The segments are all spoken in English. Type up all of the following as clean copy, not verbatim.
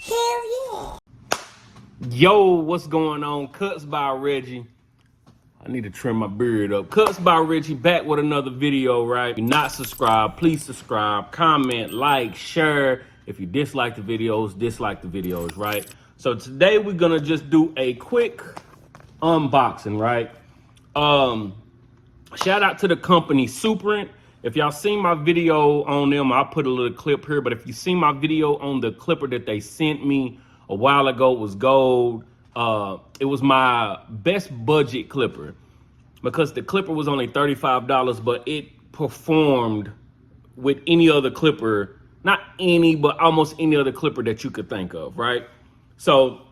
Hell yeah. Yo, what's going on? Cuts by Reggie. I need to trim my beard up. Cuts by Reggie back with another video, right? If you're not subscribed, please subscribe, comment, like, share. If you dislike the videos, right? So today we're gonna just do a quick unboxing, right? Shout out to the company Suprent. If y'all seen my video on them, I'll put a little clip here, but if you seen my video on the clipper that they sent me a while ago, it was gold. It was my best budget clipper because the clipper was only $35, but it performed with any other clipper, not any, but almost any other clipper that you could think of, right? So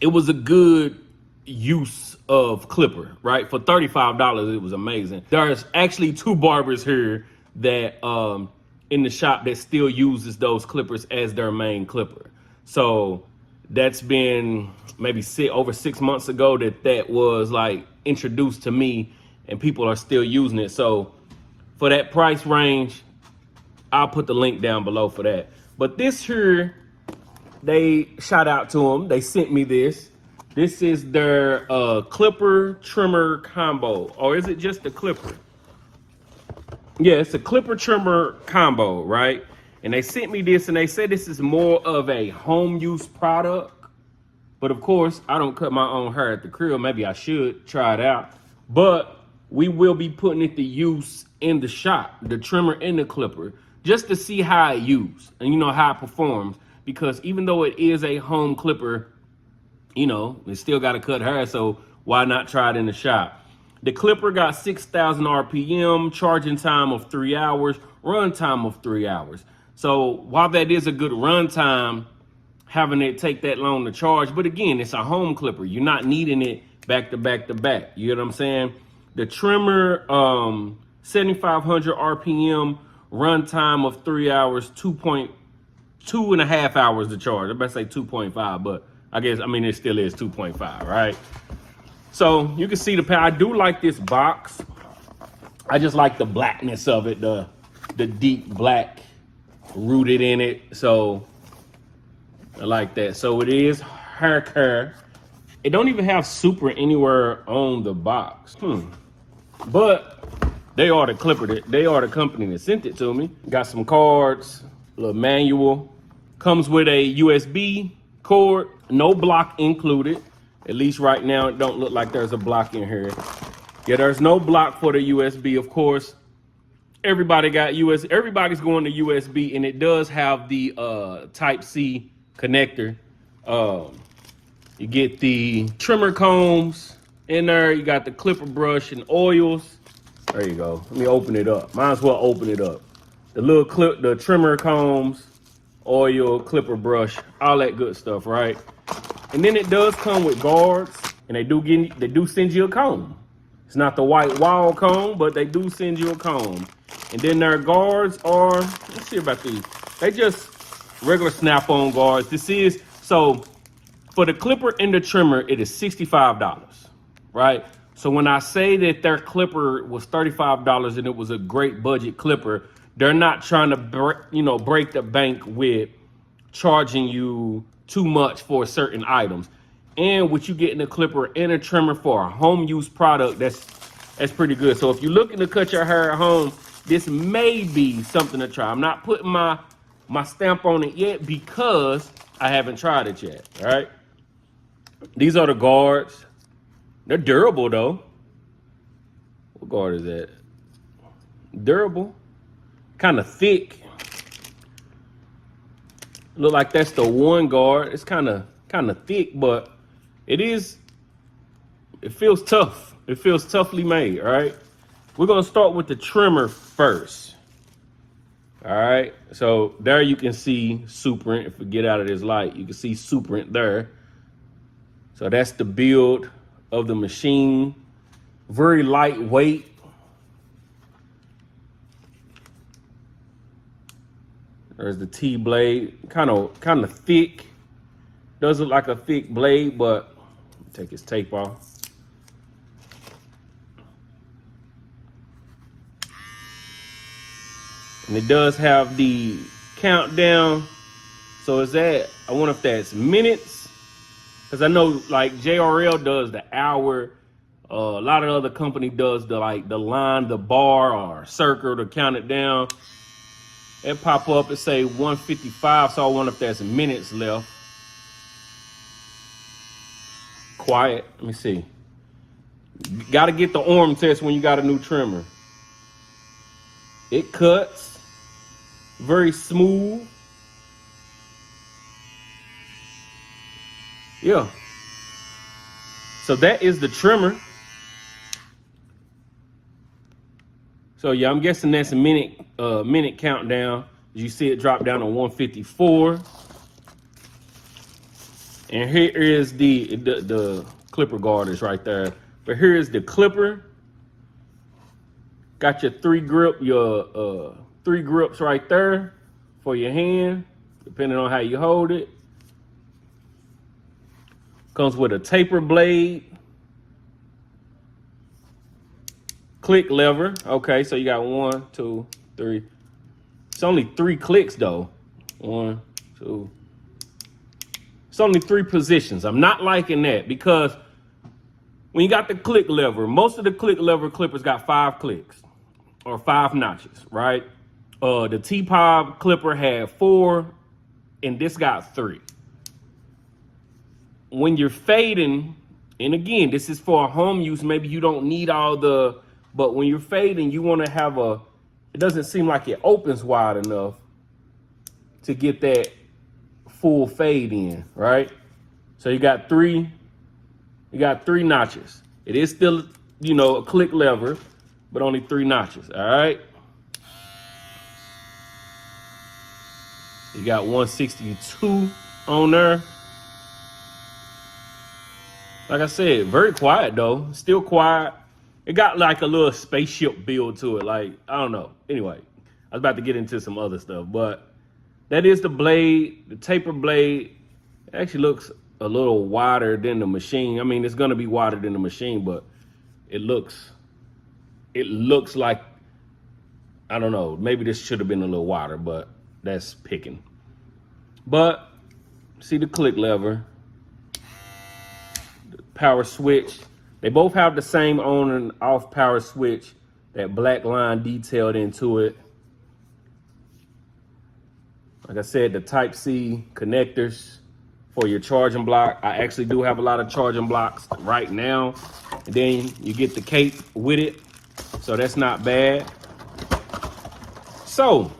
it was a good use of clipper, right? For $35, it was amazing. There's actually two barbers here that in the shop that still uses those clippers as their main clipper. So that's been maybe over 6 months ago that was like introduced to me, and people are still using it. So for that price range, I'll put the link down below for that. But this here, they shout out to them. They sent me this. This is their clipper trimmer combo, or is it just a clipper? Yeah, it's a clipper trimmer combo, right? And they sent me this, and they said this is more of a home use product. But of course, I don't cut my own hair at the crib. Maybe I should try it out. But we will be putting it to use in the shop, the trimmer and the clipper, just to see how it used and how it performs. Because even though it is a home clipper, it still got to cut hair, so why not try it in the shop? The clipper got 6,000 RPM, charging time of 3 hours, run time of 3 hours. So while that is a good run time, having it take that long to charge, but again, it's a home clipper. You're not needing it back to back to back. You know what I'm saying? The trimmer, 7,500 RPM, run time of 3 hours, 2.5 hours to charge. I better say 2.5, but it still is 2.5, right? So you can see the power. I do like this box. I just like the blackness of it, the deep black rooted in it. So I like that. So it is hair care. It don't even have Super anywhere on the box. But they are the clipper. They are the company that sent it to me. Got some cards, a little manual. Comes with a USB cord, no block included. At least right now, it don't look like there's a block in here. Yeah, there's no block for the USB. Of course, everybody's going to USB, and it does have the Type-C connector. You get the trimmer combs in there. You got the clipper brush and oils. There you go. Let me open it up. Might as well open it up. The trimmer combs, oil, clipper brush, all that good stuff, right? And then it does come with guards, and they do send you a comb. It's not the white wall comb, but they do send you a comb. And then their guards are, let's see about these. They just regular snap-on guards. So for the clipper and the trimmer, it is $65, right? So when I say that their clipper was $35 and it was a great budget clipper, they're not trying to break the bank with charging you too much for certain items. And what you get in a clipper and a trimmer for a home use product, that's pretty good. So if you're looking to cut your hair at home, this may be something to try. I'm not putting my stamp on it yet because I haven't tried it yet, all right? These are the guards. They're durable though. What guard is that? Durable, kind of thick. Look like that's the one guard. It's kind of thick, but it feels tough. It feels toughly made, all right? We're gonna start with the trimmer first. All right, so there you can see Suprent. If we get out of this light, you can see Suprent there. So that's the build of the machine. Very lightweight. There's the T blade, kind of thick. Does look like a thick blade, but take his tape off. And it does have the countdown So is that, I wonder if that's minutes, because I know like JRL does the hour. A lot of other company does the line, the bar or circle to count it down. It pop up and say 155, so I wonder if there's minutes left. Quiet. Let me see. Got to get the arm test when you got a new trimmer. It cuts very smooth. Yeah. So that is the trimmer. So yeah, I'm guessing that's a minute countdown. You see it drop down to 154. And here is the clipper guard is right there. But here is the clipper. Got your three grips right there for your hand, depending on how you hold it. Comes with a tapered blade. Click lever. Okay, so you got 1, 2, 3. It's only 3 clicks though. 1, 2. It's only 3 positions. I'm not liking that because when you got the click lever, most of the click lever clippers got 5 clicks or 5 notches, right? The T-Pop clipper had 4 and this got 3. When you're fading, and again, this is for home use, maybe you don't need all the, but when you're fading, you want to have it doesn't seem like it opens wide enough to get that full fade in, right? So you got 3 notches. It is still, a click lever, but only 3 notches, all right? You got 162 on there. Like I said, very quiet though, still quiet. It got like a little spaceship build to it. Like, I don't know. Anyway, I was about to get into some other stuff, but that is the blade, the tapered blade. It actually looks a little wider than the machine. I mean, it's gonna be wider than the machine, but it looks like, I don't know, maybe this should have been a little wider, but that's picking. But see the click lever, the power switch. They both have the same on and off power switch, that black line detailed into it. Like I said, the Type-C connectors for your charging block. I actually do have a lot of charging blocks right now. And then you get the cape with it. So that's not bad. So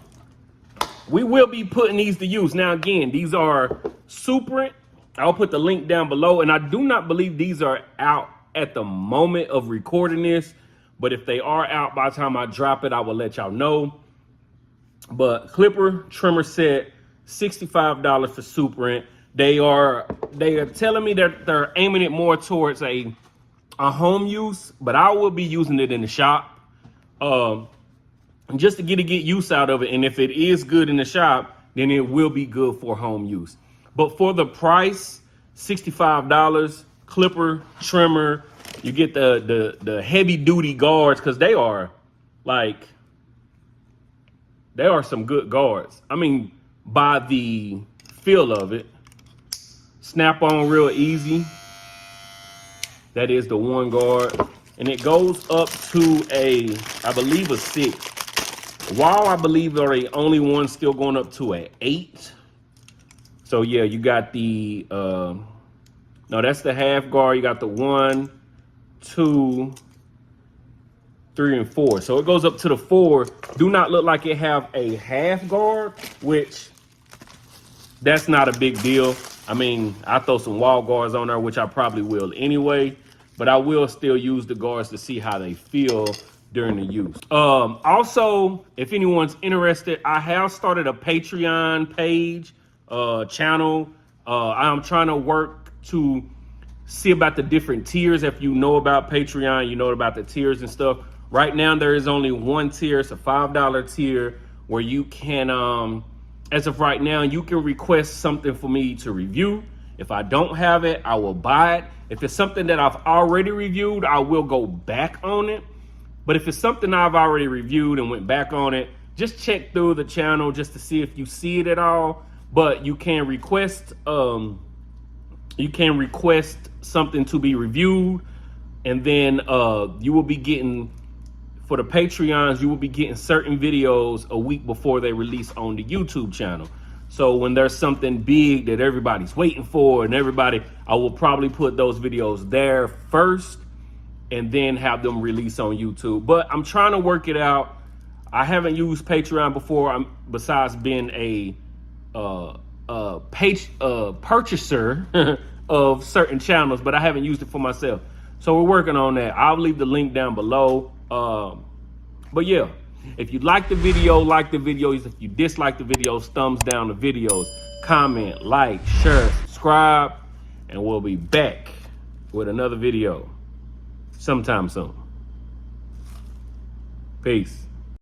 we will be putting these to use. Now, again, these are Suprent. I'll put the link down below. And I do not believe these are out at the moment of recording this. But if they are out by the time I drop it, I will let y'all know. But clipper trimmer set, $65 for Suprent. They are telling me that they're aiming it more towards a home use, but I will be using it in the shop, just to get use out of it. And if it is good in the shop, then it will be good for home use. But for the price, $65, clipper trimmer, you get the heavy duty guards, because they are some good guards. I mean, by the feel of it, snap on real easy. That is the one guard. And it goes up to I believe a 6. While I believe there are only one still going up to an 8. So yeah, you got the, no, that's the half guard. You got the 1, 2, 3, and 4. So it goes up to the 4. Do not look like it have a half guard, which that's not a big deal. I mean, I throw some wall guards on there, which I probably will anyway, but I will still use the guards to see how they feel during the use. Also, if anyone's interested, I have started a Patreon page, channel. I'm trying to work to see about the different tiers. If you know about Patreon, you know about the tiers and stuff. Right now, there is only one tier. It's a $5 tier where you can, as of right now, you can request something for me to review. If I don't have it, I will buy it. If it's something that I've already reviewed, I will go back on it. But if it's something I've already reviewed and went back on it, just check through the channel just to see if you see it at all. but you can request something to be reviewed, and then you will be getting, for the Patreons, you will be getting certain videos a week before they release on the YouTube channel. So when there's something big that everybody's waiting for, and I will probably put those videos there first and then have them release on YouTube. But I'm trying to work it out. I haven't used Patreon before, besides being a purchaser of certain channels, but I haven't used it for myself. So we're working on that. I'll leave the link down below. But yeah, if you like the video, like the videos. If you dislike the videos, thumbs down the videos. Comment, like, share, subscribe, and we'll be back with another video sometime soon. Peace.